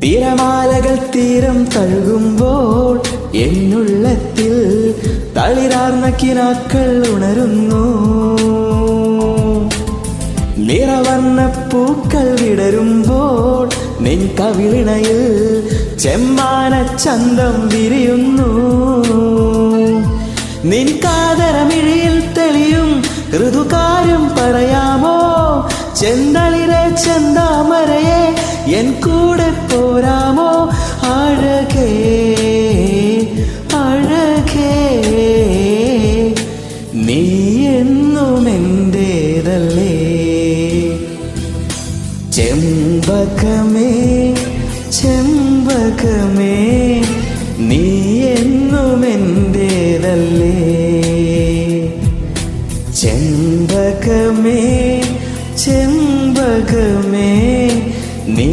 തിരമാലകൾ തീരം തഴുകുമ്പോൾ എന്നുള്ളത്തിൽ തളിരാർന്ന കിനാക്കൾ ഉണരുന്നു. നിറവർണ്ണ പൂക്കൾ വിടരുമ്പോൾ നിൻ കവിളിണയിൽ ചെമ്മാന ചന്തം വിരിയുന്നു. നിൻ കാതരമിഴിയിൽ തെളിയും ഋതുകാര്യം പറയാമോ? ചെന്തളിരെ ചെന്താമരയെ എൻ കൂടെ പോരാമോ? അഴകേ അഴകേ നീ എന്നും എന്റേതല്ലേ. ചെമ്പകമേ ചെമ്പകമേ നീ എന്നും എന്റേതല്ലേ. ചെമ്പകമേ ചെമ്പകമേ നീ